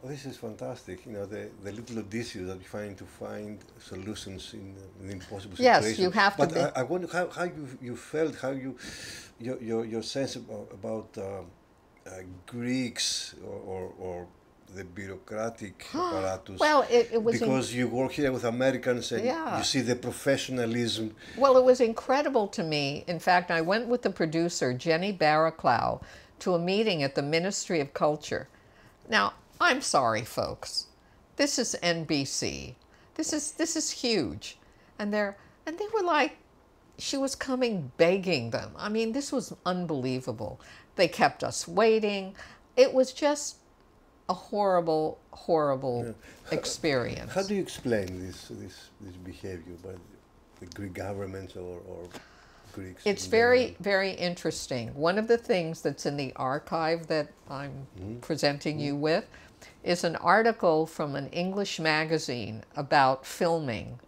This is fantastic. You know, the little Odysseus that you find solutions in impossible Yes, you situations. have to But be. I wonder how you felt, how your sense about Greeks or the bureaucratic apparatus, Well, it was in, because you work here with Americans and you yeah. see the professionalism. Well, it was incredible to me. In fact, I went with the producer, Jenny Barraclough, to a meeting at the Ministry of Culture. Now, I'm sorry, folks. This is NBC. This is huge. And they were like, she was coming begging them. I mean, this was unbelievable. They kept us waiting. It was just a horrible, horrible Yeah. How experience. do you explain this behavior by the Greek governments or Greeks It's in general? very, very interesting. One of the things that's in the archive that I'm presenting you with is an article from an English magazine about filming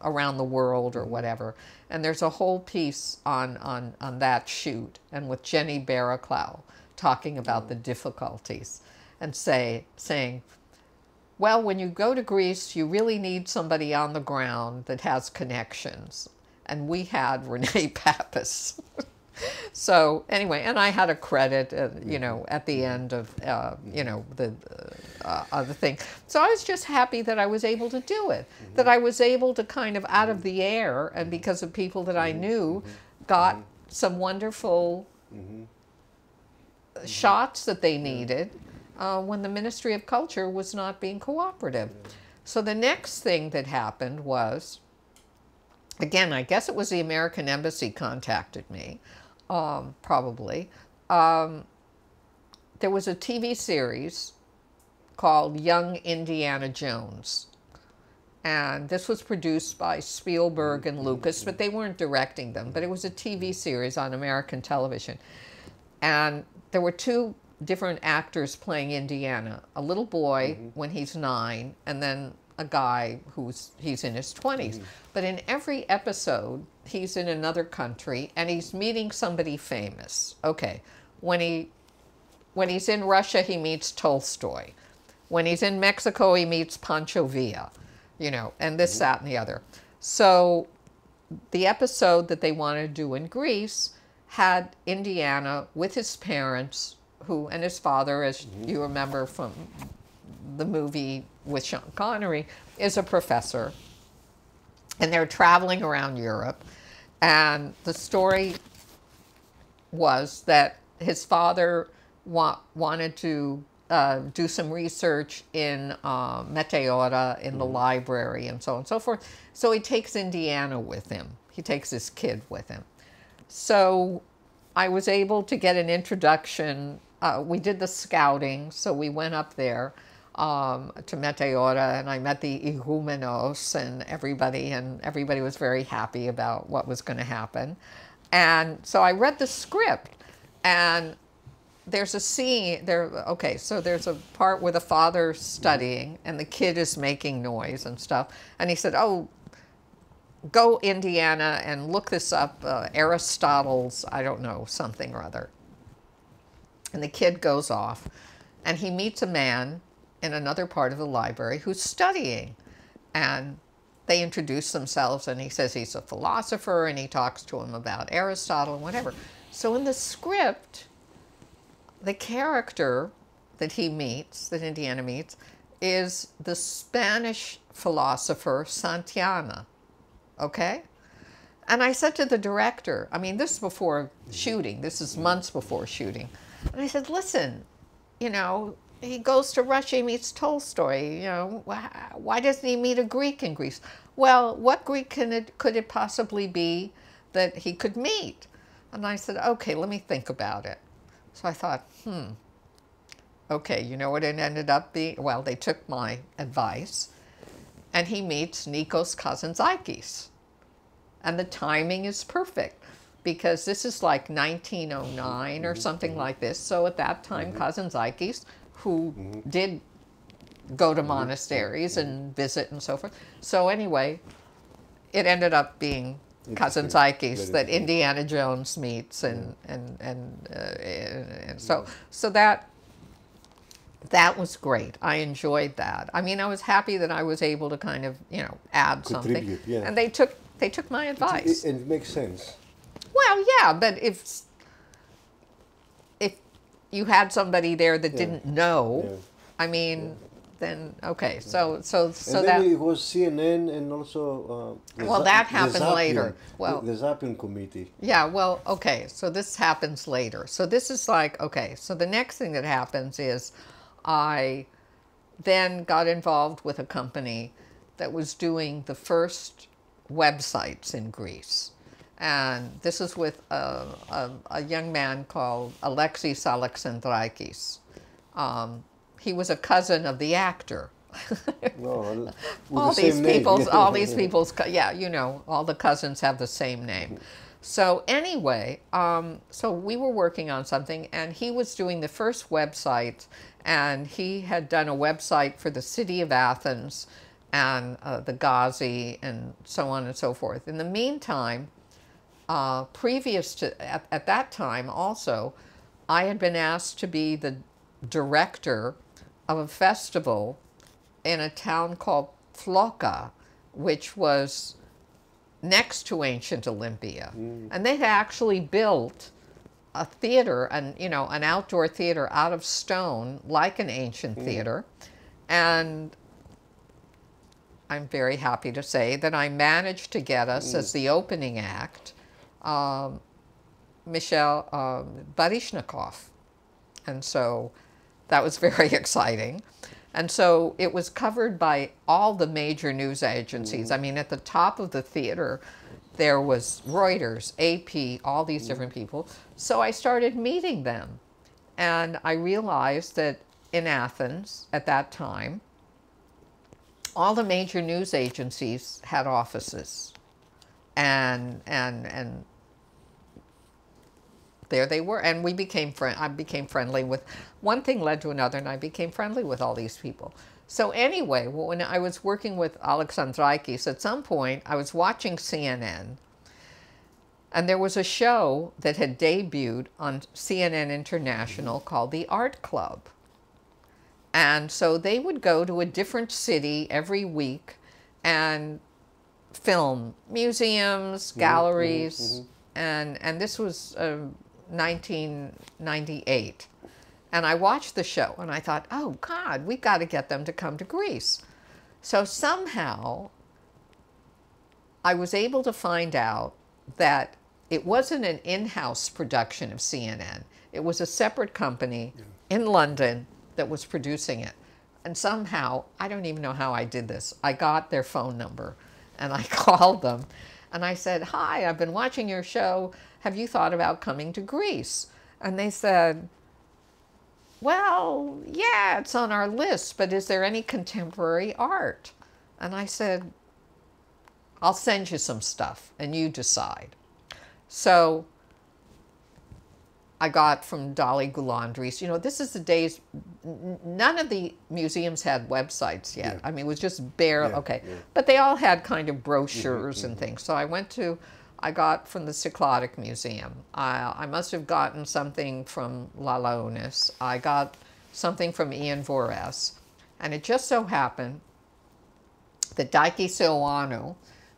around the world or whatever. And there's a whole piece on that shoot, and with Jenny Barraclough talking about the difficulties and saying, well, when you go to Greece, you really need somebody on the ground that has connections. And we had Renee Pappas. So anyway, and I had a credit, you know, at the end of, you know, the other thing. So I was just happy that I was able to do it, that I was able to kind of out of the air, and because of people that I knew, got some wonderful shots that they needed when the Ministry of Culture was not being cooperative. So the next thing that happened was, again, I guess it was the American Embassy contacted me, probably. There was a TV series called Young Indiana Jones. And this was produced by Spielberg and Lucas, but they weren't directing them. But it was a TV series on American television. And there were two different actors playing Indiana. A little boy when he's 9, and then a guy he's in his 20s. But in every episode, he's in another country, and he's meeting somebody famous. Okay, when he's in Russia, he meets Tolstoy. When he's in Mexico, he meets Pancho Villa, you know, and this, that, and the other. So the episode that they wanted to do in Greece had Indiana with his parents, and his father, as you remember from the movie with Sean Connery, is a professor. And they're traveling around Europe. And the story was that his father wanted to do some research in Meteora, in the library, and so on and so forth. So he takes Indiana with him. He takes his kid with him. So I was able to get an introduction. We did the scouting, so we went up there to Meteora, and I met the Igoumenos and everybody was very happy about what was going to happen. And so I read the script, and there's a scene there. Okay, so there's a part where the father's studying and the kid is making noise and stuff, and he said, oh, go Indiana and look this up, Aristotle's, I don't know, something or other. And the kid goes off, and he meets a man in another part of the library who's studying. And they introduce themselves, and he says he's a philosopher, and he talks to him about Aristotle and whatever. So in the script, the character that he meets, that Indiana meets, is the Spanish philosopher Santayana. Okay? And I said to the director, I mean, this is before shooting. This is months before shooting. And I said, listen, you know, he goes to Russia, he meets Tolstoy. You know, why doesn't he meet a Greek in Greece? Well, what Greek could it possibly be that he could meet? And I said, okay, let me think about it. So I thought, okay, you know what it ended up being? Well, they took my advice, and he meets Nikos Kazantzakis. And the timing is perfect, because this is like 1909 or something like this. So at that time, Kazantzakis, who did go to monasteries and visit and so forth. So anyway, it ended up being Kazantzakis that Indiana Jones meets, and so that That was great. I enjoyed that. I mean, I was happy that I was able to kind of, add something. Contribute, yeah. And they took my advice. It makes sense. Well, yeah, but if you had somebody there that didn't know, I mean, then okay. So And that. then it was CNN and also Well, that happened later. Well, the Zapping Committee. yeah, well, okay, so this happens later. So this is like, okay, so the next thing that happens is I then got involved with a company that was doing the first websites in Greece. And this is with a young man called Alexis Alexandrakis. He was a cousin of the actor. No, All these people's, yeah, all the cousins have the same name. So anyway, so we were working on something, and he was doing the first website, and he had done a website for the city of Athens and the Ghazi and so on and so forth. In the meantime, previous to, at that time also, I had been asked to be the director of a festival in a town called Floka, which was next to ancient Olympia. And they had actually built a theater, and an outdoor theater out of stone, like an ancient theater. And I'm very happy to say that I managed to get us as the opening act, Michel Baryshnikov. And so that was very exciting. And so it was covered by all the major news agencies. I mean, at the top of the theater, there was Reuters, AP, all these different people. So I started meeting them. And I realized that in Athens, at that time, all the major news agencies had offices. And there they were, and we became I became friendly with, one thing led to another, and I became friendly with all these people. So anyway, when I was working with Alexandrakis, at some point I was watching CNN, and there was a show that had debuted on CNN International called The Art Club. And so they would go to a different city every week and film museums, galleries, and this was 1998. And I watched the show and I thought, oh God, we got to get them to come to Greece. So somehow I was able to find out that it wasn't an in-house production of CNN. It was a separate company in London that was producing it. And somehow, I don't even know how I did this, I got their phone number and I called them and I said, hi, I've been watching your show. Have you thought about coming to Greece? And they said, well, yeah, it's on our list, but is there any contemporary art? And I said, I'll send you some stuff and you decide. So I got from Dolly Goulandris, this is the days, none of the museums had websites yet. I mean, it was just bare, but they all had kind of brochures and things. So I got from the Cyclotic Museum. I must have gotten something from Lalaonis. I got something from Ian Vores. And it just so happened that Daiki Sioanu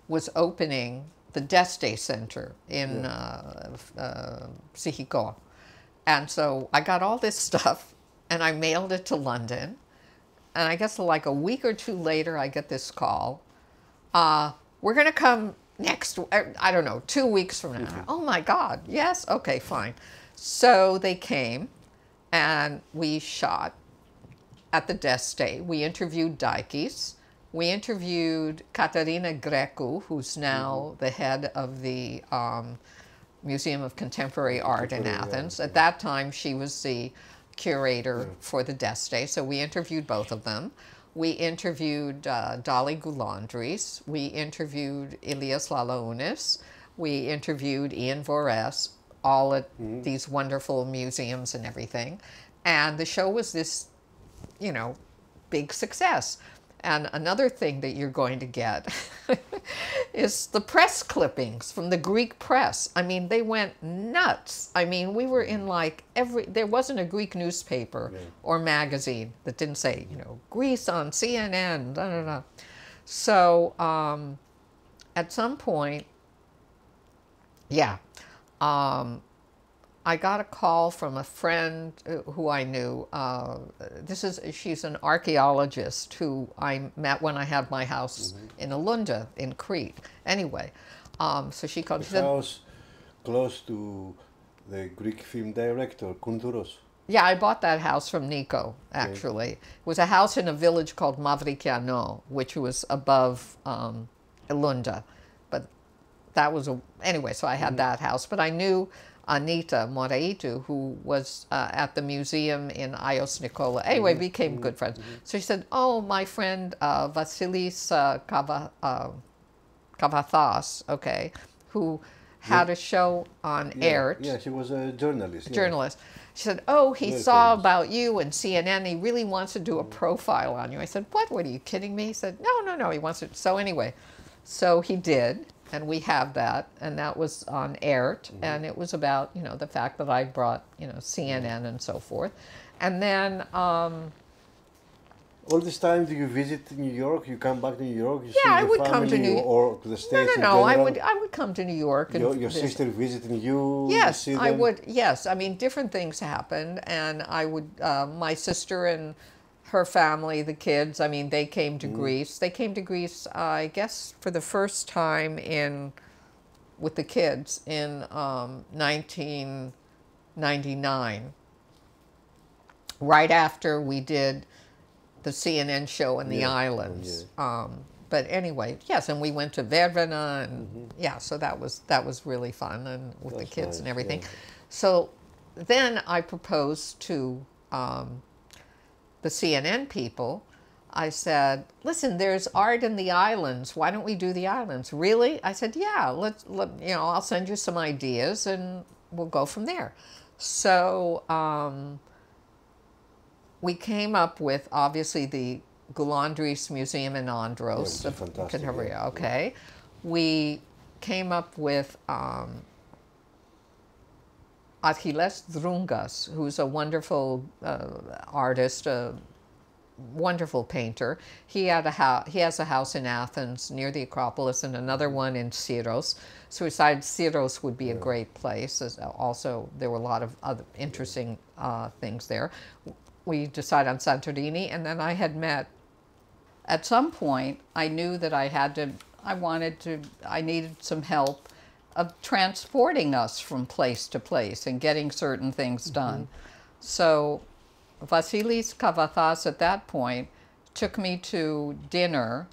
was opening the Deste Center in Psychiko. And so I got all this stuff and I mailed it to London. And I guess like a week or two later, I get this call. We're going to come next, I don't know, 2 weeks from now. Oh my God, yes? Okay, fine. So they came and we shot at the Deste. We interviewed Daikis. We interviewed Katerina Grecu, who's now the head of the Museum of Contemporary Art in Athens. At that time, she was the curator for the Deste, so we interviewed both of them. We interviewed Dolly Goulandris. We interviewed Ilias Lalaonis. We interviewed Ian Vores, all at these wonderful museums and everything. And the show was this, big success. And another thing that you're going to get is the press clippings from the Greek press. I mean, they went nuts. I mean, we were in like there wasn't a Greek newspaper or magazine that didn't say, you know, Greece on CNN, da, da, da. So at some point, yeah, I got a call from a friend who I knew. She's an archaeologist who I met when I had my house in Alunda in Crete. Anyway, so she called. The house close to the Greek film director, Kountouros. Yeah, I bought that house from Nico, actually. It was a house in a village called Mavrikiano, which was above Alunda. But that was anyway, so I had that house. But I knew Anita Moraitu, who was at the museum in Ios Nicola. Anyway, became good friends. So she said, oh, my friend Vasilis Kavathas, okay, who had a show on ERT. Yeah, she was a journalist. Journalist. She said, oh, he saw about you and CNN. He really wants to do a profile on you. I said, what? What, are you kidding me? He said, no, he wants to. So anyway, so he did. And we have that, and that was on ERT, and it was about, you know, the fact that I brought, you know, CNN and so forth. And then all this time, do you visit New York? You come back to New York? You see I your would come to family or to the States in No, general? I would come to New York. And your sister visiting you? Yes, you see I them? would. Yes, I mean, different things happened, and I would. My sister and her family, the kids, I mean, they came to Greece. They came to Greece, I guess, for the first time with the kids in 1999, right after we did the CNN show in the islands. But anyway, yes, and we went to Vervena, and yeah, so that was really fun, and with the kids and everything. Yeah. So then I proposed to the CNN people. I said, listen, there's art in the islands. Why don't we do the islands? Really? I said, yeah, I'll send you some ideas and we'll go from there. So we came up with, obviously, the Goulandris Museum in Andros. Fantastic. Okay. We came up with Achilles Drungas, who's a wonderful artist, a wonderful painter. He has a house in Athens near the Acropolis and another one in Syros. So we decided Syros would be a great place. Also, there were a lot of other interesting things there. We decided on Santorini, and then I had met. At some point, I knew that I needed some help of transporting us from place to place and getting certain things done. So Vasilis Kavathas at that point took me to dinner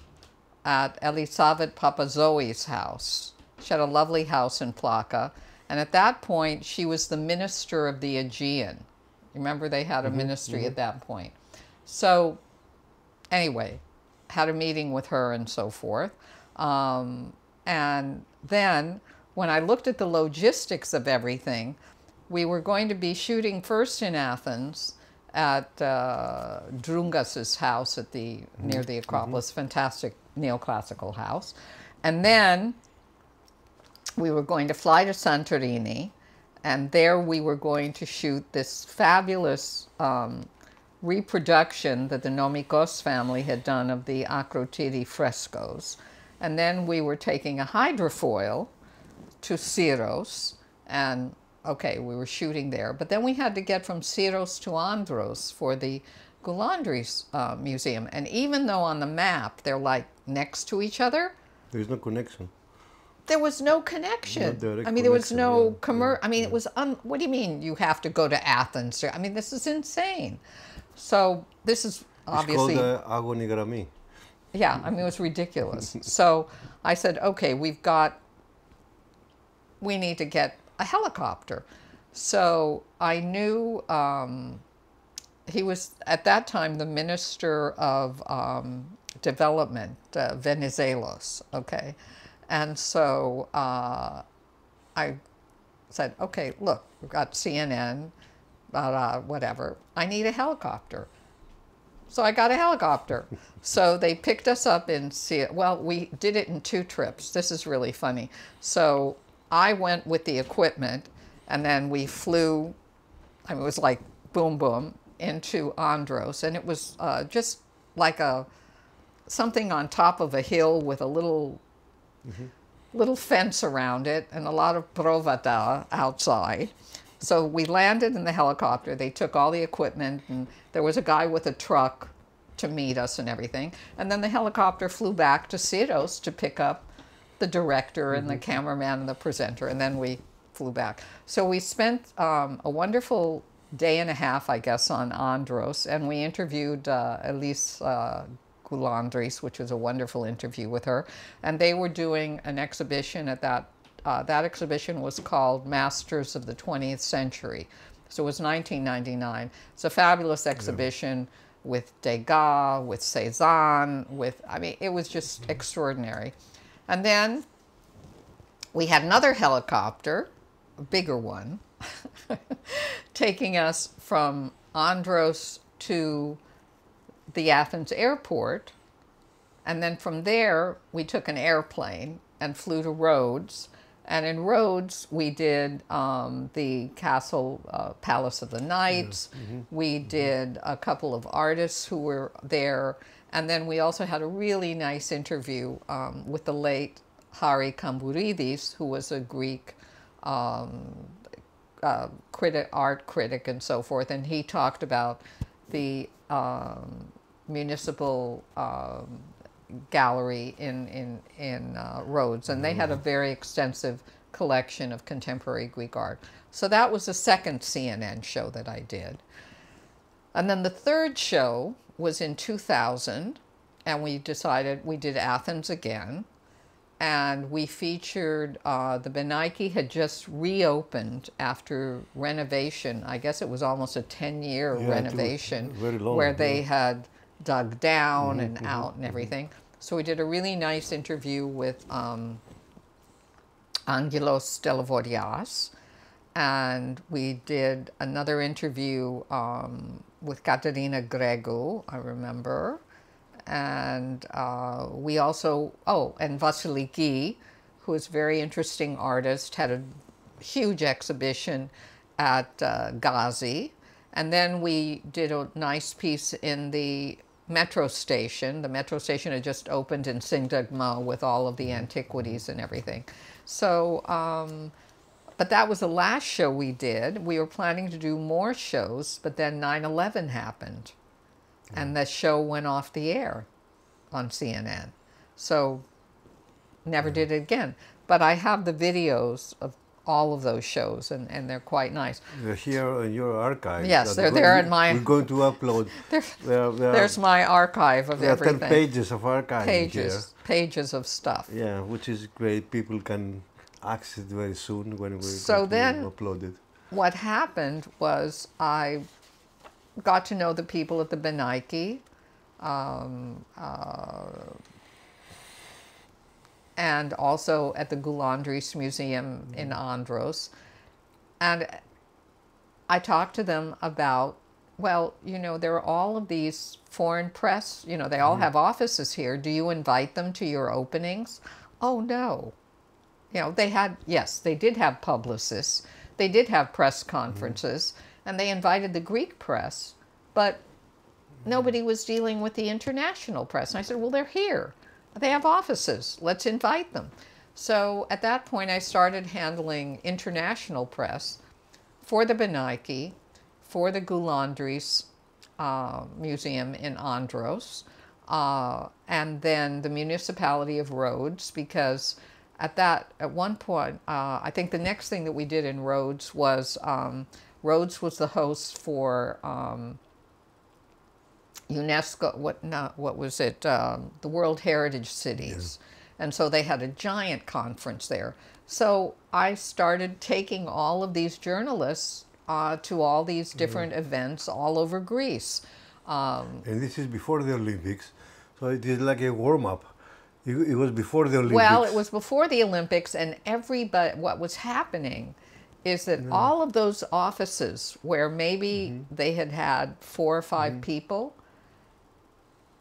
at Elisaveta Papazoi's house. She had a lovely house in Plaka, and at that point she was the minister of the Aegean. Remember, they had a ministry at that point. So anyway, had a meeting with her and so forth. And then when I looked at the logistics of everything, we were going to be shooting first in Athens at Drungas's house at near the Acropolis, fantastic neoclassical house. And then we were going to fly to Santorini, and there we were going to shoot this fabulous reproduction that the Nomikos family had done of the Akrotiri frescoes. And then we were taking a hydrofoil to Syros, and okay, we were shooting there. But then we had to get from Syros to Andros for the Goulandris Museum. And even though on the map they're like next to each other, there's no connection. There was no connection. No, I mean, there was no I mean, it was, what do you mean you have to go to Athens? I mean, this is insane. So this is obviously... It's called Agoni Grami. Yeah, I mean, it was ridiculous. So I said, okay, we need to get a helicopter. So I knew he was, at that time, the Minister of Development, Venizelos, okay? And so I said, okay, look, we've got CNN, whatever. I need a helicopter. So I got a helicopter. So they picked us up in Seattle. Well, we did it in 2 trips. This is really funny. So I went with the equipment, and then we flew, I mean, it was like boom, boom, into Andros. And it was just like something on top of a hill with a little fence around it and a lot of brovada outside. So we landed in the helicopter. They took all the equipment, and there was a guy with a truck to meet us and everything. And then the helicopter flew back to Cerros to pick up the director and the cameraman and the presenter, and then we flew back. So we spent a wonderful day and a half, I guess, on Andros, and we interviewed Elise Goulandris, which was a wonderful interview with her. And they were doing an exhibition at that. That exhibition was called Masters of the 20th Century. So it was 1999. It's a fabulous exhibition with Degas, with Cézanne, I mean, it was just extraordinary. And then we had another helicopter, a bigger one, taking us from Andros to the Athens airport. And then from there, we took an airplane and flew to Rhodes. And in Rhodes, we did the Castle Palace of the Knights. We did a couple of artists who were there. And then we also had a really nice interview with the late Hari Kambouridis, who was a Greek art critic and so forth. And he talked about the municipal gallery in Rhodes, and they had a very extensive collection of contemporary Greek art. So that was the second CNN show that I did. And then the third show was in 2000, and we decided we did Athens again, and we featured, the Binaiki had just reopened after renovation. I guess it was almost a 10-year renovation, very long, where they had dug down and out and everything. So we did a really nice interview with Angelos Stelavorias, and we did another interview with Katerina Gregu, I remember, and we also, and Vasiliki, who is a very interesting artist, had a huge exhibition at Gazi, and then we did a nice piece in the metro station. The metro station had just opened in Syntagma with all of the antiquities and everything. So, but that was the last show we did. We were planning to do more shows, but then 9/11 happened, and the show went off the air on CNN. So, never did it again. But I have the videos of all of those shows, and they're quite nice. They're here in your archive. Yes, they're there in my... We're going to upload. There's my archive of everything. There are 10 pages of archive Pages of stuff. Yeah, which is great. People can access it very soon when we upload it. What happened was I got to know the people at the Binaiki, and also at the Goulandris Museum in Andros. And I talked to them about, well, you know, there are all of these foreign press, you know, they all have offices here. Do you invite them to your openings? Oh, no. You know, they had, yes, they did have publicists. They did have press conferences, and they invited the Greek press, but nobody was dealing with the international press. And I said, well, they're here. They have offices. Let's invite them. So at that point, I started handling international press for the Binaiki, for the Goulandris Museum in Andros, and then the municipality of Rhodes, because at one point, I think the next thing that we did in Rhodes was Rhodes was the host for UNESCO, what was it? The World Heritage Cities. Yeah. And so they had a giant conference there. So I started taking all of these journalists to all these different events all over Greece. And this is before the Olympics, so it is like a warm-up. It was before the Olympics. Well, it was before the Olympics, and everybody, what was happening is that all of those offices where maybe they had 4 or 5 people,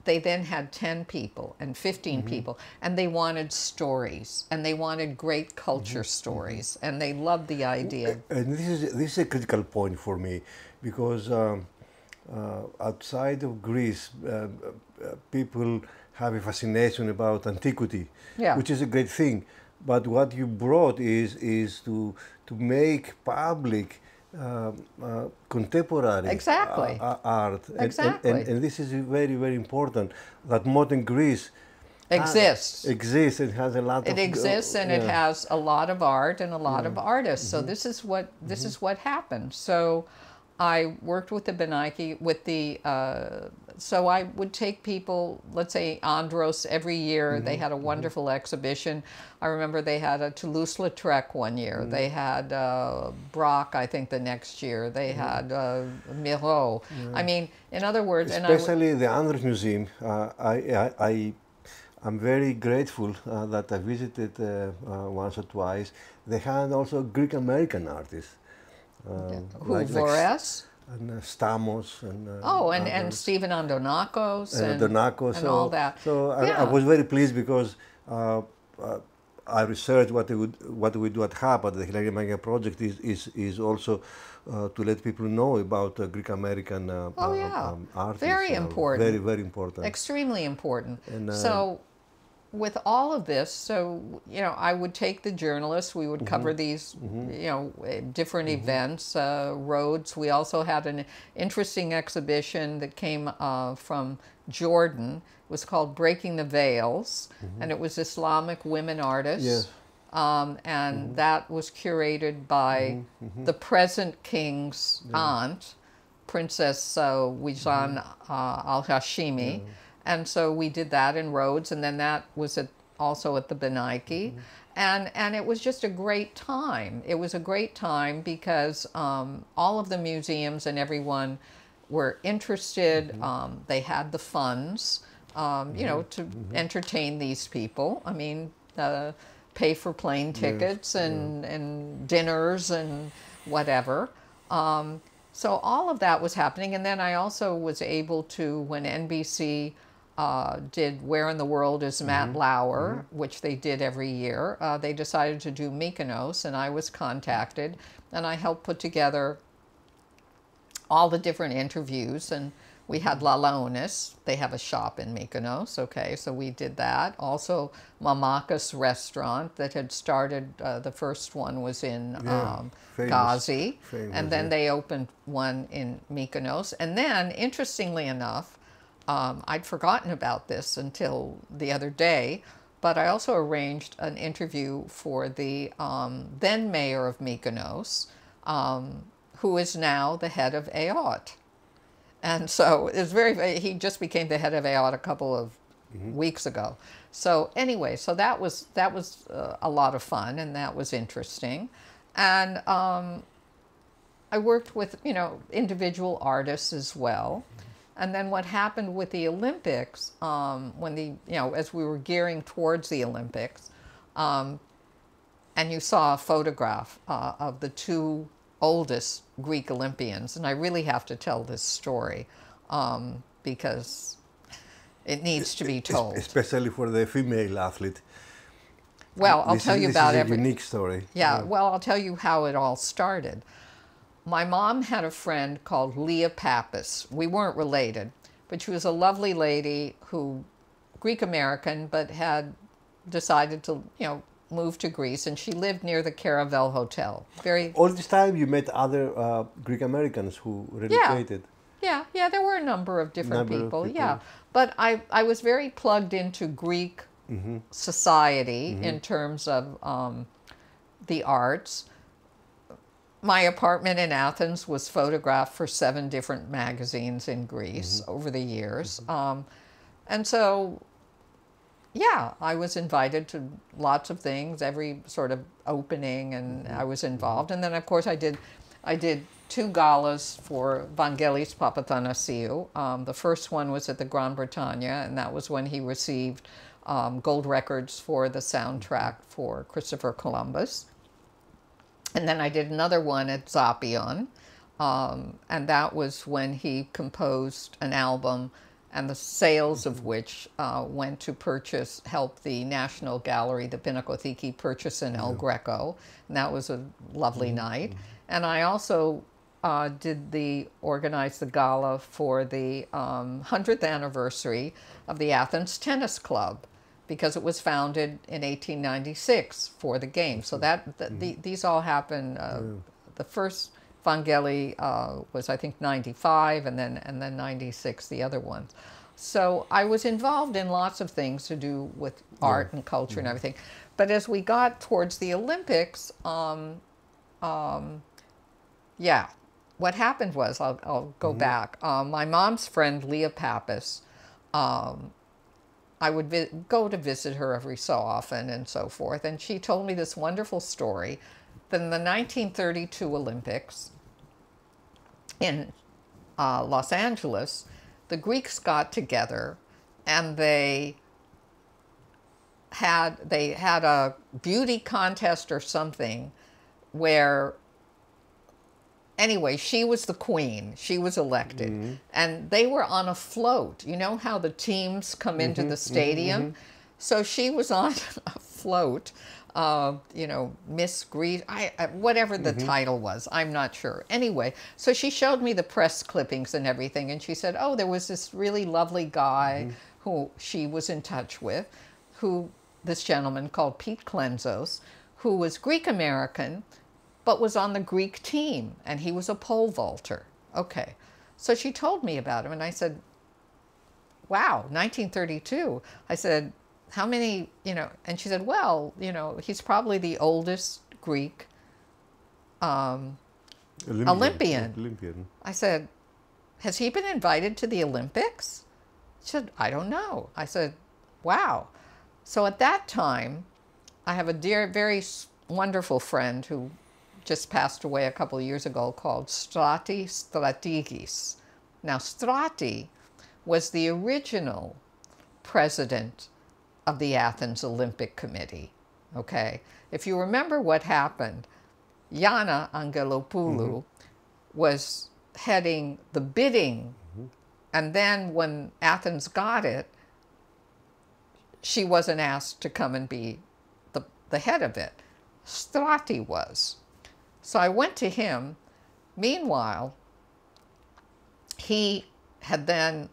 they then had 10 people and 15 people, and they wanted stories, and they wanted great culture stories, and they loved the idea. And this is a critical point for me, because outside of Greece, people have a fascination about antiquity, Yeah. which is a great thing. But what you brought is to make public contemporary Exactly. art. Exactly. And this is very, very important, that modern Greece Exists. exists and has a lot of... It exists, and it has a lot of art and a lot of artists. So this is what happened. So I worked with the Benaki, with the, so I would take people, let's say Andros, every year. They had a wonderful exhibition. I remember they had a Toulouse-Lautrec one year. They had Brock, I think, the next year. They had Miro. I mean, in other words... Especially the Andros Museum. I'm very grateful that I visited once or twice. They had also Greek-American artists. Who, Vores? And Stamos and and Stephen Andonakos and all that. So I was very pleased, because I researched what we do at HAP, at the Hellenic American Project, is also to let people know about Greek American artists. Very important. Very, very important. Extremely important. And, so with all of this, so, you know, I would take the journalists, we would cover these, you know, different events, roads. We also had an interesting exhibition that came from Jordan. It was called Breaking the Veils, and it was Islamic women artists. Yes. And that was curated by the present king's aunt, Princess Wijan al-Hashimi. And so we did that in Rhodes, and then that was also at the Benaki. And it was just a great time. It was a great time because all of the museums and everyone were interested. They had the funds, you know, to entertain these people. I mean, pay for plane tickets and dinners and whatever. So all of that was happening. And then I also was able to, when NBC did Where in the World is Matt Lauer, which they did every year, they decided to do Mykonos, and I was contacted, and I helped put together all the different interviews. And we had Lalaonis, they have a shop in Mykonos, okay, so we did that. Also Mamakis restaurant that had started, the first one was in Gazi, and then they opened one in Mykonos. And then, interestingly enough, I'd forgotten about this until the other day, but I also arranged an interview for the then mayor of Mykonos, who is now the head of AOT. And so it was he just became the head of AOT a couple of weeks ago. So anyway, so that was a lot of fun, and that was interesting. And I worked with, you know, individual artists as well. And then what happened with the Olympics, when you know, as we were gearing towards the Olympics, and you saw a photograph of the two oldest Greek Olympians, and I really have to tell this story because it needs to be told. Especially for the female athlete. Well, I'll tell you about every unique story. Yeah, well, I'll tell you how it all started. My mom had a friend called RENEE Pappas. We weren't related, but she was a lovely lady who, Greek-American, but had decided to, you know, move to Greece, and she lived near the Caravel Hotel. All this time you met other Greek-Americans who relocated? Yeah, there were a number of different people, yeah. But I was very plugged into Greek society in terms of the arts. My apartment in Athens was photographed for 7 different magazines in Greece over the years. And so, yeah, I was invited to lots of things, every sort of opening, and I was involved. And then, of course, I did 2 galas for Vangelis Papathanassiou. The first one was at the Grand Bretagne, and that was when he received gold records for the soundtrack for Christopher Columbus. And then I did another one at Zapion, and that was when he composed an album and the sales of which went to help the National Gallery, the Pinacotheki, purchase an El Greco, and that was a lovely night. And I also organized the gala for the 100th anniversary of the Athens Tennis Club, because it was founded in 1896 for the game. So these all happened. The first Vangeli was, I think, 95, and then 96, the other ones. So I was involved in lots of things to do with art and culture and everything. But as we got towards the Olympics, yeah, what happened was, I'll go back. My mom's friend, Leah Pappas, I would go to visit her every so often and so forth. And she told me this wonderful story that in the 1932 Olympics in Los Angeles, the Greeks got together and they had a beauty contest or something where, anyway, she was the queen. She was elected. And they were on a float. You know how the teams come into the stadium? So she was on a float, you know, Miss Greece, whatever the title was, I'm not sure. Anyway, so she showed me the press clippings and everything, and she said, oh, there was this really lovely guy who she was in touch with, this gentleman called Pete Klenzos, who was Greek-American, but was on the Greek team, and he was a pole vaulter. Okay, so she told me about him, and I said, wow, 1932. I said, how many, you know, and she said, well, you know, he's probably the oldest Greek Olympian. I said, has he been invited to the Olympics? She said, I don't know. I said, wow. So at that time, I have a very wonderful friend who just passed away a couple of years ago called Strati Stratigis. Now, Strati was the original president of the Athens Olympic Committee, okay? If you remember what happened, Yana Angelopoulou was heading the bidding, and then when Athens got it, she wasn't asked to come and be the head of it. Strati was. So I went to him. Meanwhile, he had then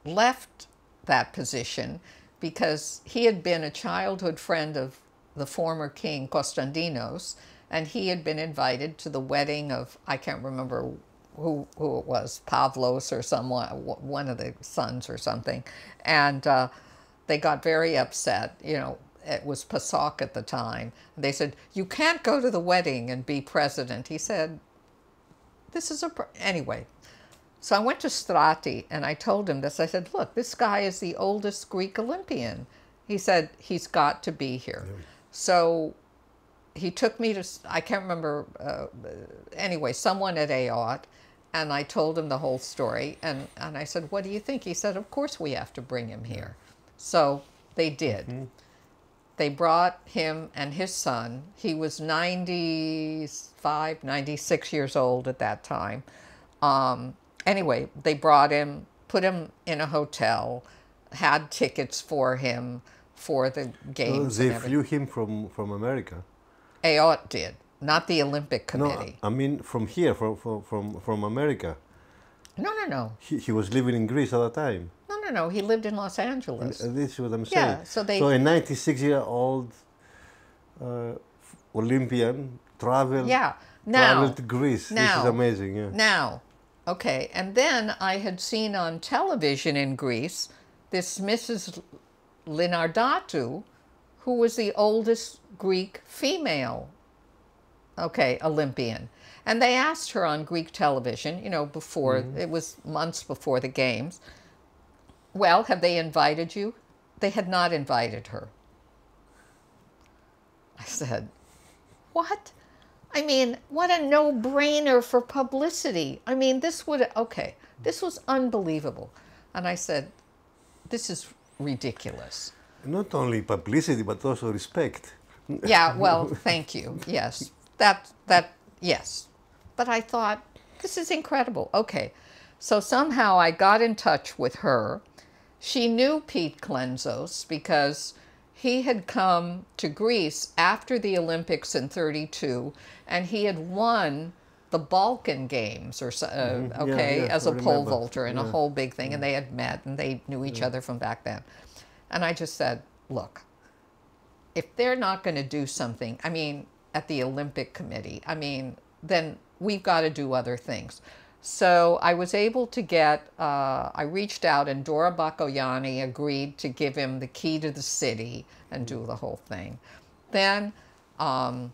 left that position because he had been a childhood friend of the former king Konstantinos, and he had been invited to the wedding of, I can't remember who it was, Pavlos or someone, one of the sons or something. And they got very upset. You know, it was PASOK at the time. They said, you can't go to the wedding and be president. He said, this is anyway. So I went to Strati and I told him this. I said, look, this guy is the oldest Greek Olympian. He said, he's got to be here. So he took me to, I can't remember, anyway, someone at AOT, and I told him the whole story. And I said, what do you think? He said, of course we have to bring him here. So they did. They brought him and his son. He was 95, 96 years old at that time. Anyway, they brought him, put him in a hotel, had tickets for him for the games. They flew him from America? AOT did, not the Olympic Committee. No, I mean from here, from America. No. He was living in Greece at the time. No, he lived in Los Angeles. This is what I'm saying. Yeah, so a 96-year-old Olympian traveled to Greece. This is amazing. Yeah. Now, okay, and then I had seen on television in Greece this Mrs. Linardatou, who was the oldest Greek female, Olympian. And they asked her on Greek television, you know, before, it was months before the games, well, have they invited you? They had not invited her. I said, what? I mean, what a no-brainer for publicity. I mean, this was unbelievable. And I said, this is ridiculous. Not only publicity, but also respect. Yeah, well, thank you. Yes, yes. But I thought, this is incredible. Okay, so somehow I got in touch with her, She knew Pete Klenzos because he had come to Greece after the Olympics in '32, and he had won the Balkan Games, or Yeah, as I a pole remember. vaulter in a Yeah. whole big thing, and they had met and they knew each other from back then. And I just said, look, if they're not going to do something, I mean, at the Olympic Committee, I mean, then we've got to do other things. So I was able to get, I reached out, and Dora Bakoyani agreed to give him the key to the city and do the whole thing. Then I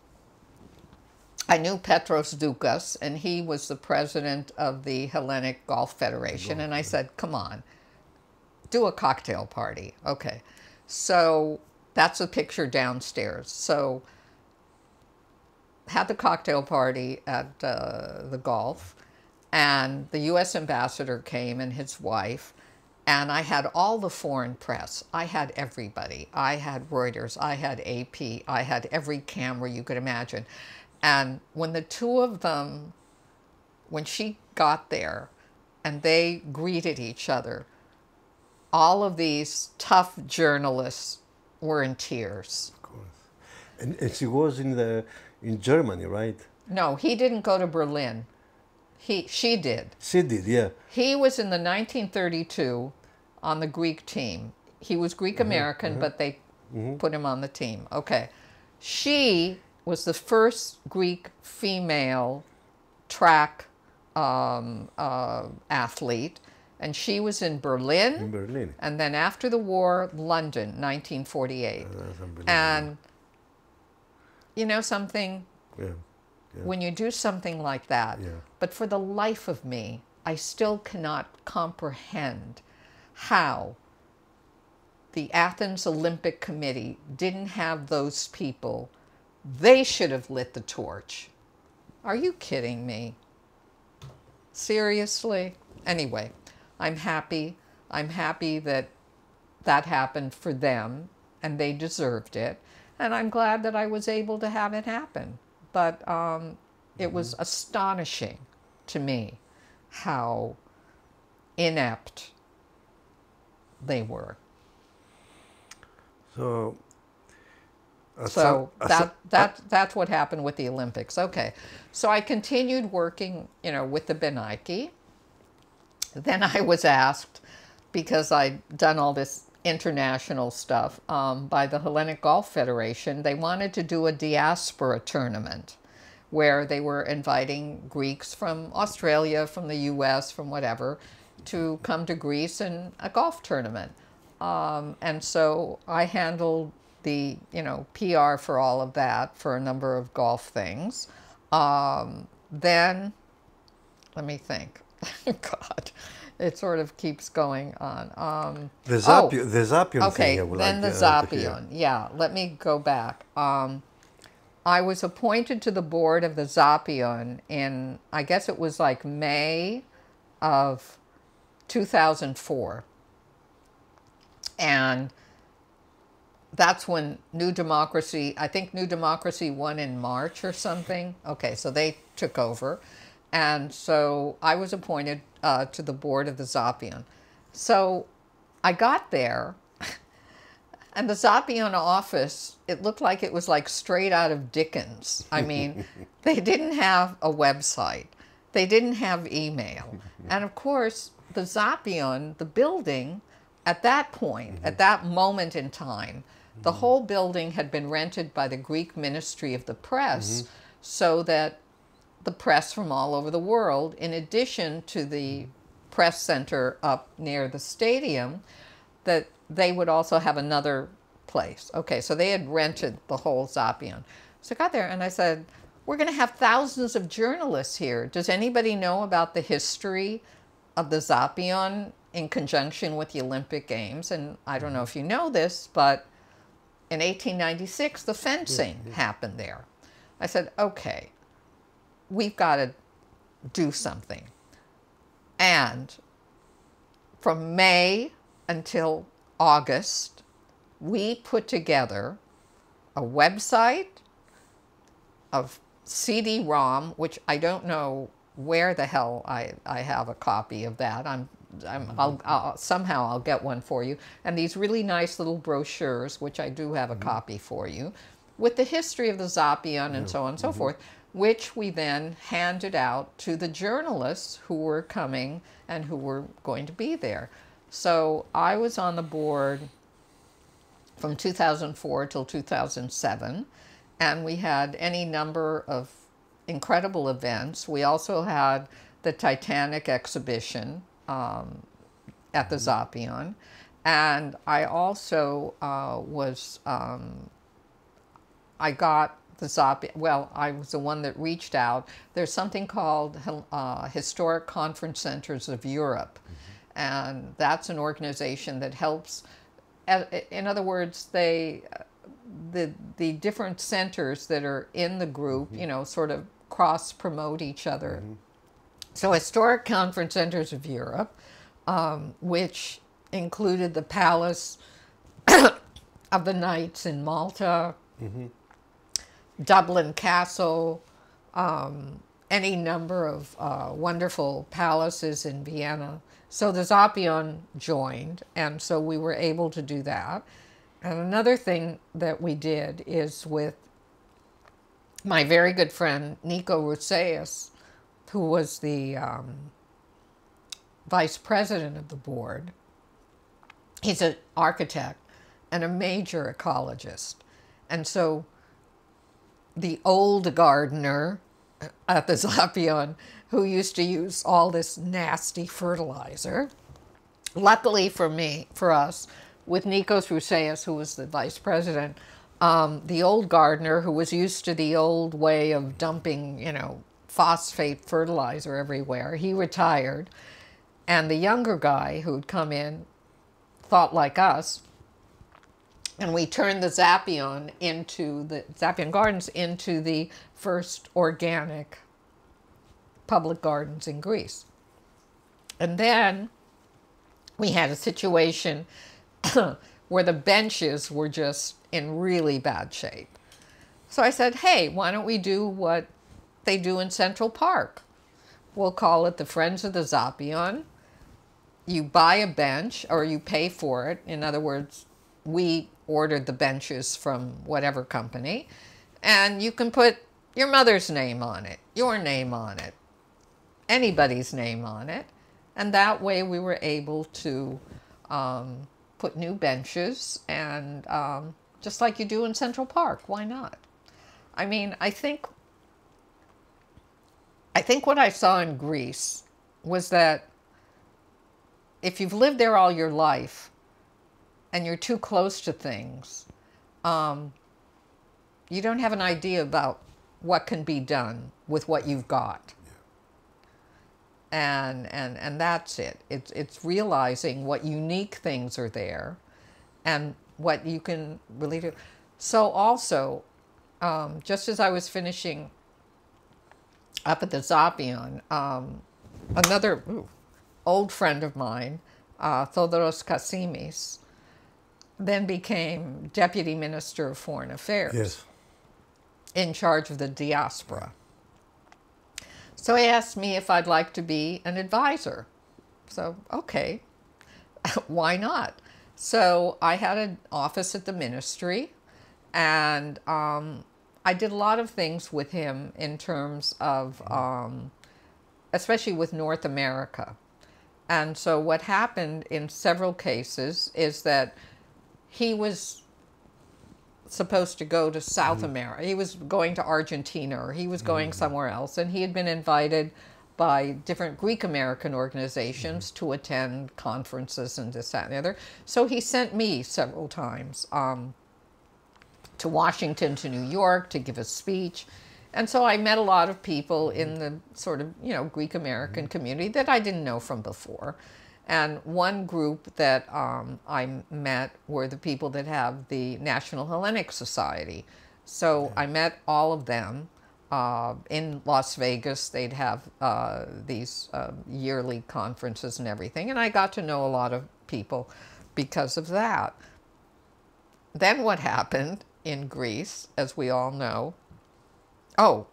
knew Petros Doukas, and he was the president of the Hellenic Golf Federation, and I said, come on, do a cocktail party. Okay. So that's a picture downstairs. So had the cocktail party at the golf, and the U.S. ambassador came and his wife, and I had all the foreign press. I had everybody. I had Reuters. I had AP. I had every camera you could imagine. And when the two of them, when she got there and they greeted each other, all of these tough journalists were in tears. Of course. And she was in Germany, right? No, he didn't go to Berlin. She did. She did, yeah. He was in the 1932 on the Greek team. He was Greek American, but they put him on the team. Okay. She was the first Greek female track athlete, and she was in Berlin. In Berlin. And then after the war, London, 1948. That's unbelievable. And you know something? Yeah. Yeah. When you do something like that, Yeah. but for the life of me, I still cannot comprehend how the Athens Olympic Committee didn't have those people. They should have lit the torch. Are you kidding me? Seriously? Anyway, I'm happy. I'm happy that that happened for them, and they deserved it. And I'm glad that I was able to have it happen. But it was astonishing to me how inept they were. So, that's what happened with the Olympics. Okay, so I continued working, with the Benike. Then I was asked, because I'd done all this international stuff, by the Hellenic Golf Federation. They wanted to do a diaspora tournament where they were inviting Greeks from Australia, from the US, from whatever, to come to Greece in a golf tournament. And so I handled the, PR for all of that for a number of golf things. Then, let me think. God, it sort of keeps going on. the Zapion okay, thing. then the Zapion. Yeah, let me go back. I was appointed to the board of the Zapion in, I guess it was like May of 2004. And that's when New Democracy, I think New Democracy won in March or something. Okay, so they took over. And so I was appointed to the board of the Zapion. So I got there, and the Zapion office, it looked like it was like straight out of Dickens. I mean, they didn't have a website. They didn't have email. And of course, the Zapion, the building, at that point, at that moment in time, the whole building had been rented by the Greek Ministry of the Press, so that the press from all over the world, in addition to the press center up near the stadium, that they would also have another place. Okay, so they had rented the whole Zapion. So I got there and I said, we're going to have thousands of journalists here. Does anybody know about the history of the Zapion in conjunction with the Olympic Games? And I don't know if you know this, but in 1896, the fencing happened there. I said, okay, we've got to do something. And from May until August, we put together a website, a CD-ROM, which I don't know where the hell I have a copy of that. I'm somehow I'll get one for you. And these really nice little brochures, which I do have a copy for you, with the history of the Zapion and so on and so forth, which we then handed out to the journalists who were coming and who were going to be there. So I was on the board from 2004 till 2007, and we had any number of incredible events. We also had the Titanic exhibition at the Zapion, and I also I got the Zapion, well, I was the one that reached out. There's something called Historic Conference Centers of Europe, and that's an organization that helps, in other words, the different centers that are in the group, you know, sort of cross-promote each other. So Historic Conference Centers of Europe, which included the Palace of the Knights in Malta, Dublin Castle, any number of wonderful palaces in Vienna. So the Zapion joined, and so we were able to do that. And another thing that we did is with my very good friend Nico Rousseas, who was the vice president of the board. He's an architect and a major ecologist. And so the old gardener at the Zapion, who used to use all this nasty fertilizer, luckily for us, with Nikos Rousseas, who was the vice president, the old gardener who was used to the old way of dumping, you know, phosphate fertilizer everywhere, he retired. And the younger guy who'd come in thought like us, and we turned the Zapion Gardens into the first organic public gardens in Greece. And then we had a situation where the benches were just in really bad shape. So I said, hey, why don't we do what they do in Central Park? We'll call it the Friends of the Zapion. You buy a bench or you pay for it. In other words, we ordered the benches from whatever company, and you can put your mother's name on it, your name on it, anybody's name on it. And that way we were able to put new benches, and just like you do in Central Park, why not? I mean, I think what I saw in Greece was that if you've lived there all your life and you're too close to things, you don't have an idea about what can be done with what you've got. And that's it. It's realizing what unique things are there and what you can really do. So also, just as I was finishing up at the Zapion, another old friend of mine, Thodoros Kasimis, then became Deputy Minister of Foreign Affairs. Yes. In charge of the diaspora. So he asked me if I'd like to be an advisor. So, okay, why not? So I had an office at the ministry, and I did a lot of things with him in terms of, especially with North America. And so what happened in several cases is that he was supposed to go to South America. He was going to Argentina, or he was going somewhere else, and he had been invited by different Greek American organizations to attend conferences and this, that, and the other. So he sent me several times to Washington, to New York, to give a speech. And so I met a lot of people in the sort of, you know, Greek American community that I didn't know from before. And one group that I met were the people that have the National Hellenic Society. So I met all of them in Las Vegas. They'd have these yearly conferences and everything. And I got to know a lot of people because of that. Then what happened in Greece, as we all know, oh,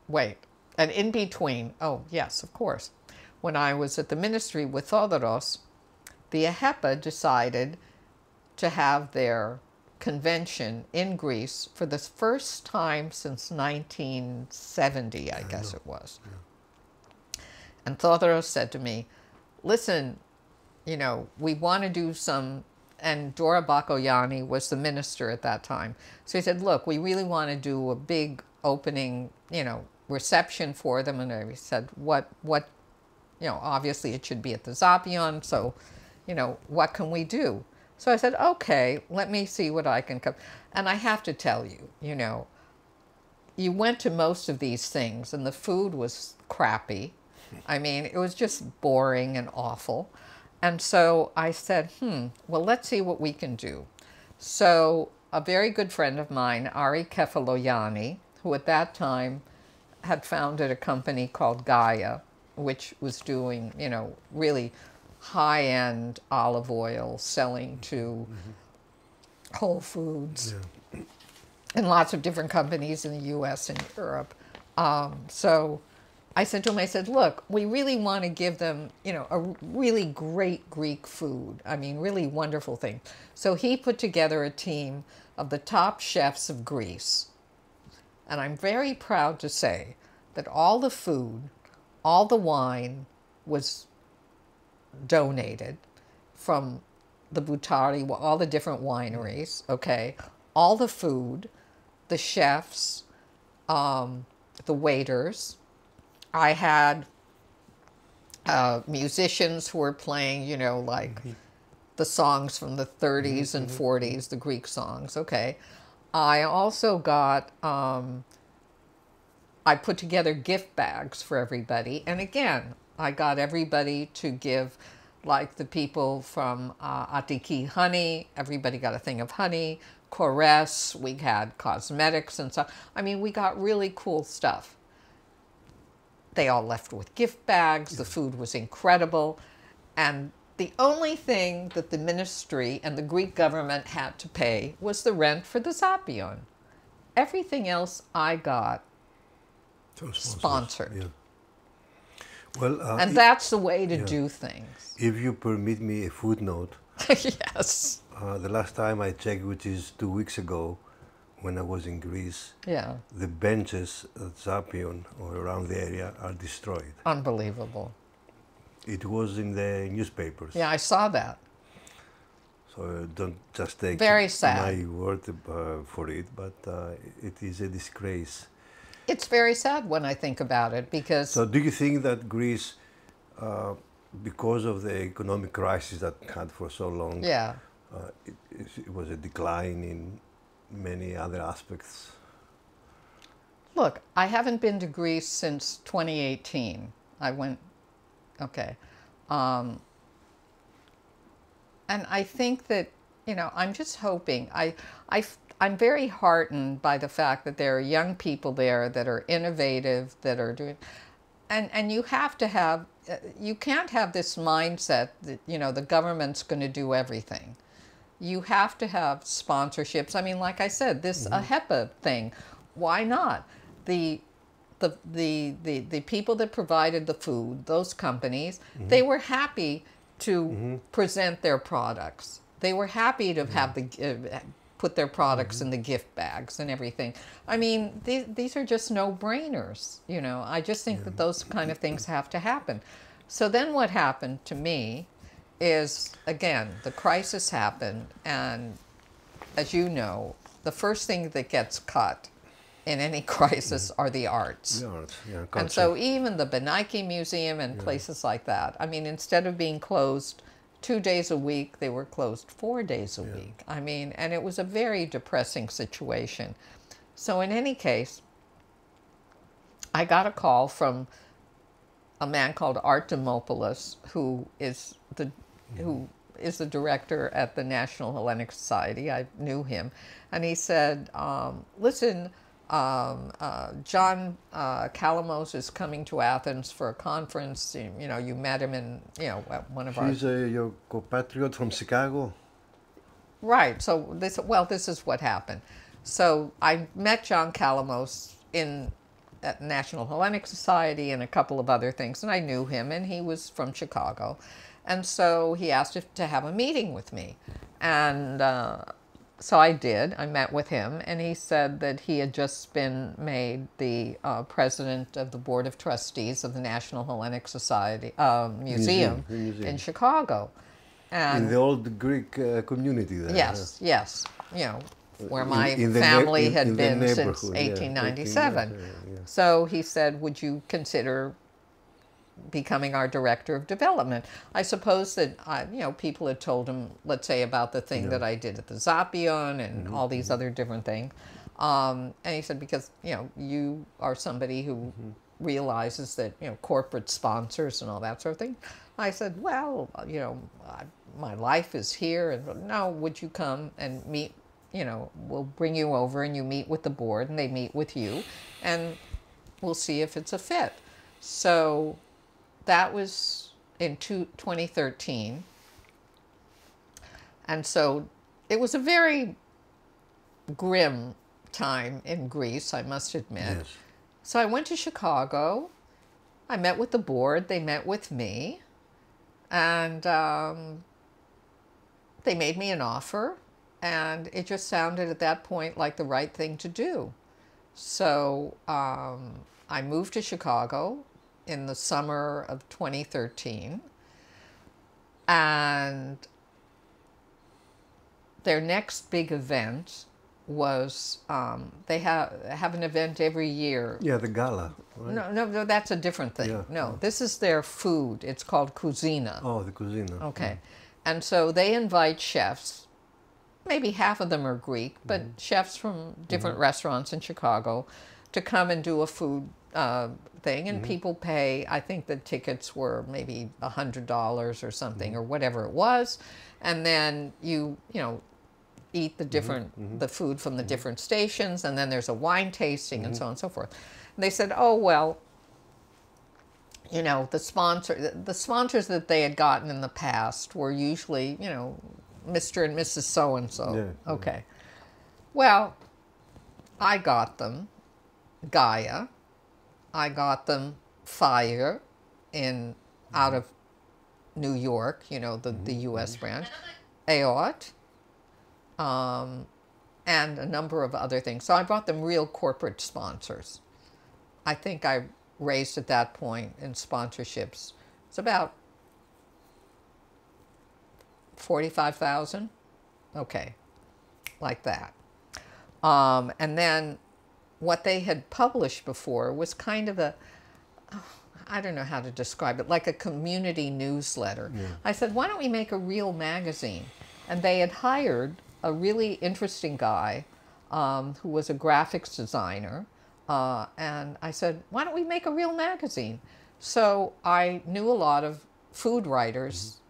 wait, and in between, oh, yes, of course. when I was at the ministry with Thodoros, the EHEPA decided to have their convention in Greece for the first time since 1970, I guess it was. Yeah. And Thodoros said to me, listen, you know, we want to do some, and Dora Bakoyani was the minister at that time. So he said, look, we really want to do a big opening, you know, reception for them. And I said, what, you know, obviously it should be at the Zapion, so, you know, what can we do? So I said, okay, let me see what I can come. And I have to tell you, you know, you went to most of these things and the food was crappy. I mean, it was just boring and awful. And so I said, well, let's see what we can do. So a very good friend of mine, Ari Kefaloyani, who at that time had founded a company called Gaia, which was doing, you know, really high-end olive oil selling to Whole Foods and lots of different companies in the U.S. and Europe. So I said to him, I said, look, we really want to give them, you know, a really great Greek food. I mean, really wonderful thing. So he put together a team of the top chefs of Greece. And I'm very proud to say that all the food, all the wine was donated from the Butari, all the different wineries, okay? All the food, the chefs, the waiters. I had musicians who were playing, you know, like the songs from the 30s and 40s, the Greek songs, okay? I also got, I put together gift bags for everybody. And again, I got everybody to give, like the people from Atiki honey, everybody got a thing of honey, Kores, we had cosmetics and stuff. I mean, we got really cool stuff. They all left with gift bags, the food was incredible, and the only thing that the ministry and the Greek government had to pay was the rent for the Zapion. Everything else I got sponsored. Yeah. Well, and that's the way to do things. If you permit me a footnote. Yes. The last time I checked, which is 2 weeks ago, when I was in Greece, the benches at Zapion or around the area are destroyed. Unbelievable. It was in the newspapers. Yeah, I saw that. So don't just take my word for it, but it is a disgrace. It's very sad when I think about it, because... So do you think that Greece, because of the economic crisis that had for so long, it was a decline in many other aspects? Look, I haven't been to Greece since 2018. I went, and I think that, you know, I'm just hoping, I'm very heartened by the fact that there are young people there that are innovative, that are doing, and you have to have, you can't have this mindset that, you know, the government's going to do everything. You have to have sponsorships. I mean, like I said, this HEPA thing, why not? The people that provided the food, those companies, they were happy to present their products. They were happy to have the put their products in the gift bags and everything. I mean, these are just no-brainers, you know. I just think that those kind of things have to happen. So then what happened to me is, again, the crisis happened, and as you know, the first thing that gets cut in any crisis are the arts. The arts, and so even the Beinaki Museum and places like that, I mean, instead of being closed 2 days a week, they were closed 4 days a week. I mean, and it was a very depressing situation. So in any case, I got a call from a man called Art Demopoulos, who is the director at the National Hellenic Society. I knew him. And he said, listen, John Kalamos is coming to Athens for a conference. You know, you met him in, you know, one of our... He's your compatriot from Chicago? Right. So this is what happened. So I met John Kalamos in at National Hellenic Society and a couple of other things, and I knew him, and he was from Chicago. And so he asked if to have a meeting with me. And so I did. I met with him, and he said that he had just been made the president of the Board of Trustees of the National Hellenic Society Museum in Chicago. And in the old Greek community there. Yes, yes. You know, where my family had been since 1897. Yeah. So he said, would you consider becoming our director of development? I suppose that, you know, people had told him, let's say, about the thing that I did at the Zapion and all these other different things. And he said, because, you know, you are somebody who realizes that, you know, corporate sponsors and all that sort of thing. I said, well, you know, my life is here. And no, would you come and meet? You know, we'll bring you over and you meet with the board and they meet with you and we'll see if it's a fit. So that was in 2013. And so it was a very grim time in Greece, I must admit. Yes. So I went to Chicago. I met with the board. They met with me. And they made me an offer. And it just sounded at that point like the right thing to do. So I moved to Chicago in the summer of 2013. And their next big event was, they have an event every year. Yeah, the gala. Right? No, that's a different thing. Yeah. No, this is their food. It's called Cucina. Oh, the cuisine. Okay. And so they invite chefs. Maybe half of them are Greek, but chefs from different restaurants in Chicago to come and do a food thing. And people pay, I think the tickets were maybe $100 or something or whatever it was. And then you know, eat the different, the food from the different stations. And then there's a wine tasting and so on and so forth. And they said, oh, well, you know, the sponsors that they had gotten in the past were usually, you know, Mr. and Mrs. So-and-so. Yeah, okay. Well, I got them Gaia. I got them Fire out of New York, you know, the U.S. branch. Aot. And a number of other things. So I brought them real corporate sponsors. I think I raised at that point in sponsorships, it's about 45,000, okay, like that. And then what they had published before was kind of I don't know how to describe it, like a community newsletter. Yeah. I said, why don't we make a real magazine? And they had hired a really interesting guy who was a graphics designer. And I said, why don't we make a real magazine? So I knew a lot of food writers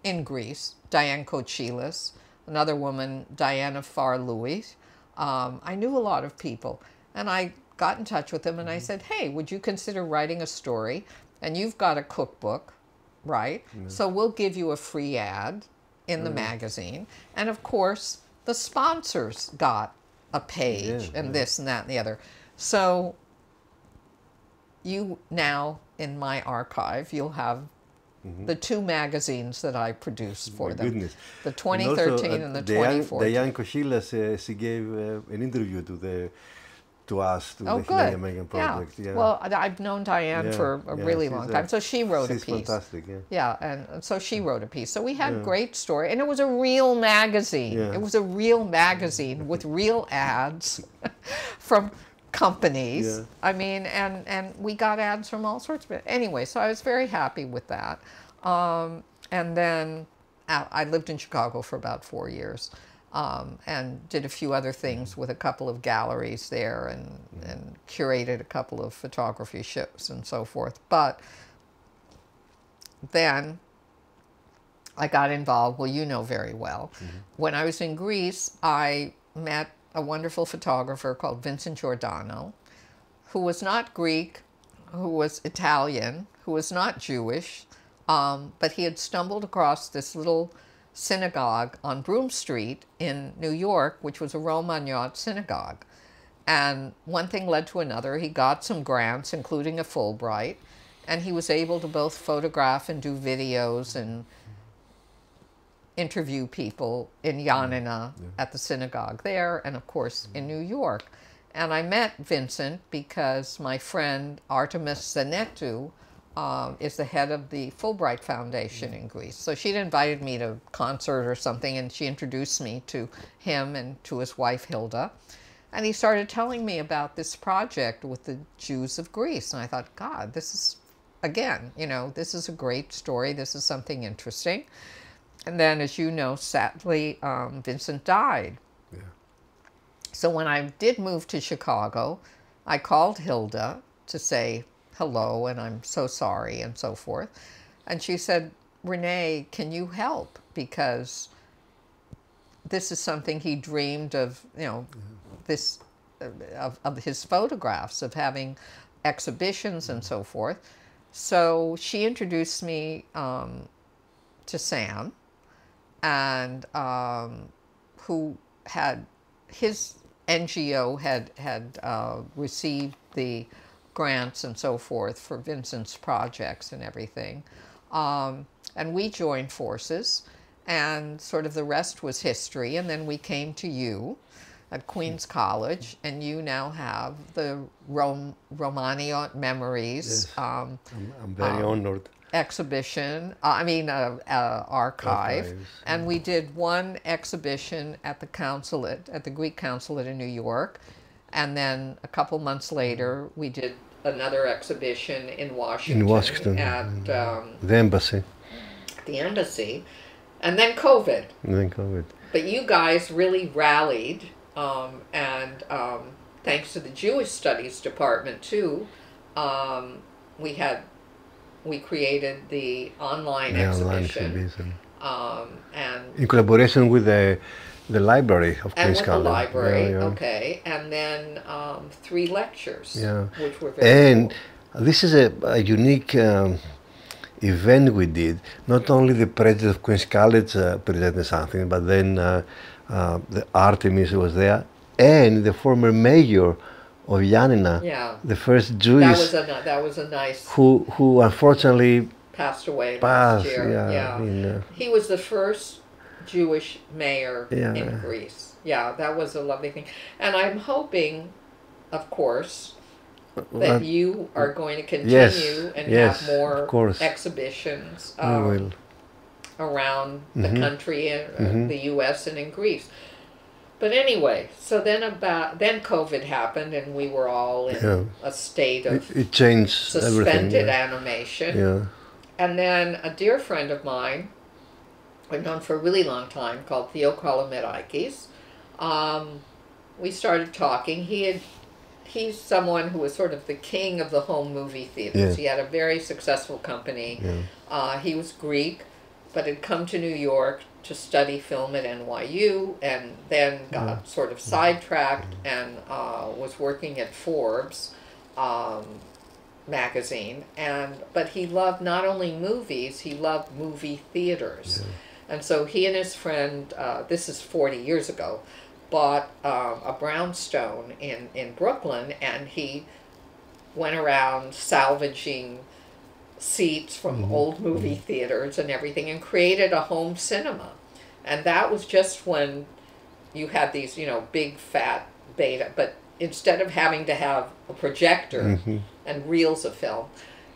in Greece, Diane Kochilas, another woman, Diana Farlouis. I knew a lot of people. And I got in touch with them and I said, hey, would you consider writing a story? And you've got a cookbook, right? So we'll give you a free ad in the magazine. And of course, the sponsors got a page and this and that and the other. So you now, in my archive, you'll have the two magazines that I produced for them. Goodness. The 2013 and the 2014. Diane Kochilas, she gave an interview to us, to the good. Hellenic Project. Yeah. Well, I've known Diane for a really long time, so she wrote a piece. She's fantastic, Yeah, and so she wrote a piece. So we had a great story, and it was a real magazine. It was a real magazine with real ads from companies. I mean, and we got ads from all sorts of it. Anyway, so I was very happy with that. And then I lived in Chicago for about 4 years. And did a few other things with a couple of galleries there and curated a couple of photography shows and so forth. But then I got involved, well, you know very well. When I was in Greece, I met a wonderful photographer called Vincent Giordano, who was not Greek, who was Italian, who was not Jewish, but he had stumbled across this little synagogue on Broome Street in New York, which was a Romagnat synagogue. And one thing led to another. He got some grants, including a Fulbright, and he was able to both photograph and do videos and interview people in Yanina at the synagogue there, and of course in New York. And I met Vincent because my friend Artemis Zanetu is the head of the Fulbright Foundation in Greece. So she'd invited me to a concert or something, and she introduced me to him and to his wife Hilda. And he started telling me about this project with the Jews of Greece. And I thought, God, this is, again, you know, this is a great story. This is something interesting. And then, as you know, sadly, Vincent died. Yeah. So when I did move to Chicago, I called Hilda to say hello and I'm so sorry and so forth. And she said, Renee, can you help? Because this is something he dreamed of, you know, this of his photographs, of having exhibitions and so forth. So she introduced me to Sam, and who had, his NGO had received the grants and so forth for Vincent's projects and everything. And we joined forces, and sort of the rest was history. And then we came to you at Queens College, and you now have the Romani Memories. Yes. I'm very honored. Exhibition, archive. And we did one exhibition at the consulate, at the Greek consulate in New York. And then a couple months later, we did another exhibition in Washington. In Washington. At the embassy. The embassy. And then COVID. But you guys really rallied, and thanks to the Jewish Studies Department too, we created the online exhibition. And in collaboration with the library of Queens College. And with the library, okay. And then 3 lectures, which were very And cool. This is a unique event we did. Not only the president of Queens College presented something, but then the Artemis was there, and the former mayor of Yanina, the first Jewish, that was a nice, who unfortunately passed away last year. He was the first Jewish mayor in Greece. Yeah, that was a lovely thing. And I'm hoping, of course, that you are going to continue and have more exhibitions around the country, the U.S. and in Greece. But anyway, so then COVID happened, and we were all in a state of it changed suspended animation. And then a dear friend of mine, I've known for a really long time, called Theo Kolomerakis, we started talking. He's someone who was sort of the king of the home movie theaters. He had a very successful company. He was Greek, but had come to New York to study film at NYU, and then got sort of sidetracked and was working at Forbes magazine. But he loved not only movies, he loved movie theaters. And so he and his friend, this is 40 years ago, bought a brownstone in Brooklyn, and he went around salvaging seats from old movie theaters and everything, and created a home cinema. And that was just when you had these, big fat beta, but instead of having to have a projector and reels of film.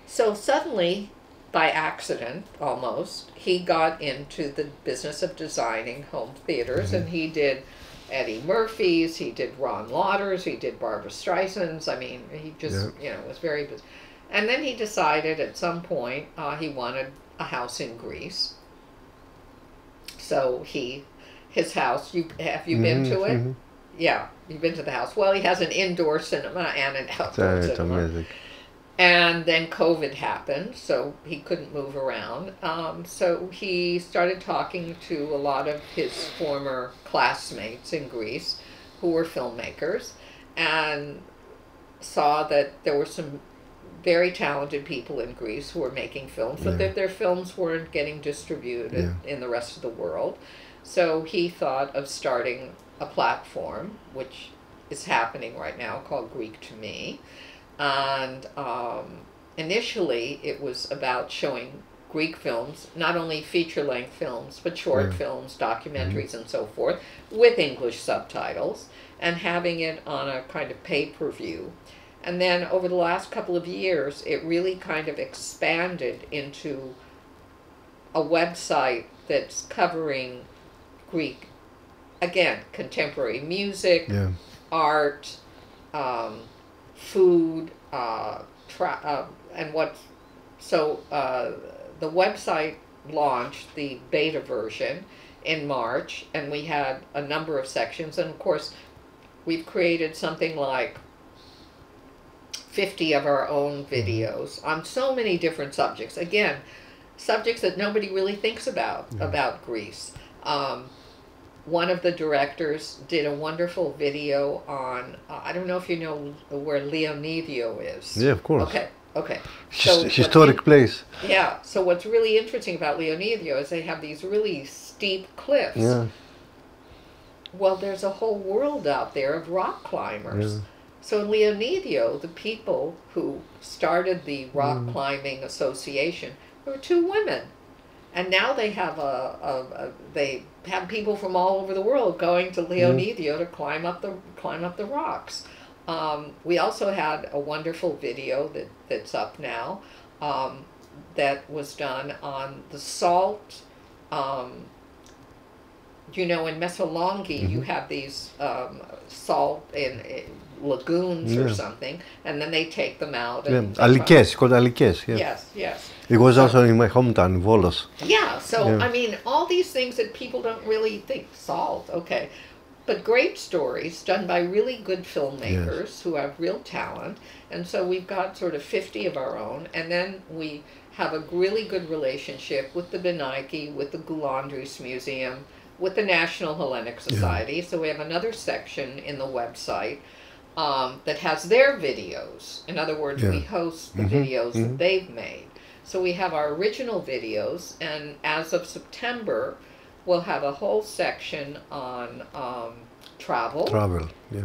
So suddenly, by accident almost, he got into the business of designing home theaters, and he did Eddie Murphy's, he did Ron Lauder's, he did Barbra Streisand's. I mean, he just, was very busy. And then he decided at some point he wanted a house in Greece. So his house, have you been to it? Yeah, you've been to the house. Well, he has an indoor cinema and an outdoor cinema. Amazing. And then COVID happened, so he couldn't move around. So he started talking to a lot of his former classmates in Greece who were filmmakers, and saw that there were some very talented people in Greece who were making films, but that their films weren't getting distributed in the rest of the world. So he thought of starting a platform, which is happening right now called Greek to Me. And initially it was about showing Greek films, not only feature-length films, but short films, documentaries, and so forth, with English subtitles, and having it on a kind of pay-per-view. And then over the last couple of years, it really kind of expanded into a website that's covering Greek, again, contemporary music, art, food, and what. So the website launched the beta version in March, and we had a number of sections, and of course we've created something like 50 of our own videos on so many different subjects. Again, subjects that nobody really thinks about Greece. One of the directors did a wonderful video on, I don't know if you know where Leonidio is. Yeah, of course. Okay. So historic place. Yeah. So what's really interesting about Leonidio is they have these really steep cliffs. Yeah. Well, there's a whole world out there of rock climbers. Yeah. So in Leonidio, the people who started the Rock Climbing Association, there were 2 women. And now they have they have people from all over the world going to Leonidio to climb up the rocks. We also had a wonderful video that's up now that was done on the salt. You know, in Mesolongi, you have these salt in lagoons or something, and then they take them out. And Alikes, called Alikes. Yes. It was also in my hometown, Volos. Yeah, so I mean, all these things that people don't really think, salt, okay. But great stories done by really good filmmakers who have real talent. And so we've got sort of 50 of our own, and then we have a really good relationship with the Benaiki, with the Goulandris Museum, with the National Hellenic Society. So we have another section in the website that has their videos. In other words, we host the videos that they've made. So we have our original videos, and as of September, we'll have a whole section on travel,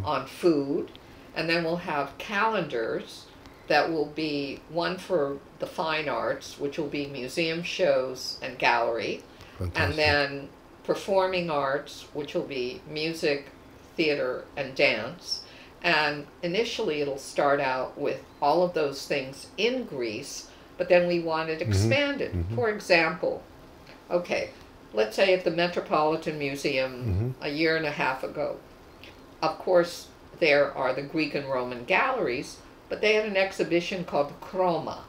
on food, and then we'll have calendars that will be one for the fine arts, which will be museum shows and gallery, and then performing arts, which will be music, theater, and dance. And initially it'll start out with all of those things in Greece, but then we want it expanded. For example, okay, let's say at the Metropolitan Museum a year and a half ago, of course there are the Greek and Roman galleries, but they had an exhibition called Chroma.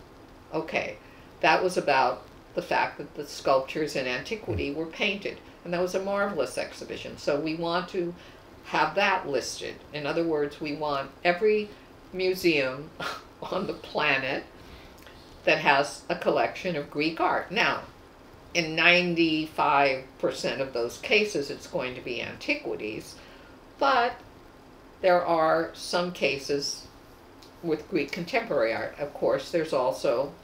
Okay, that was about the fact that the sculptures in antiquity were painted, and that was a marvelous exhibition. So we want to have that listed. In other words, we want every museum on the planet that has a collection of Greek art. Now, in 95% of those cases, it's going to be antiquities, but there are some cases with Greek contemporary art. Of course, there's also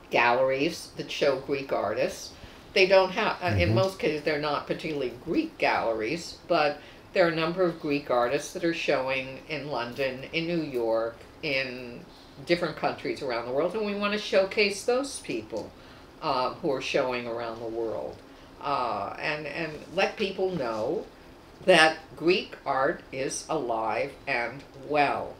galleries that show Greek artists. They don't have, in most cases, they're not particularly Greek galleries, but there are a number of Greek artists that are showing in London, in New York, in different countries around the world, and we want to showcase those people who are showing around the world, and let people know that Greek art is alive and well.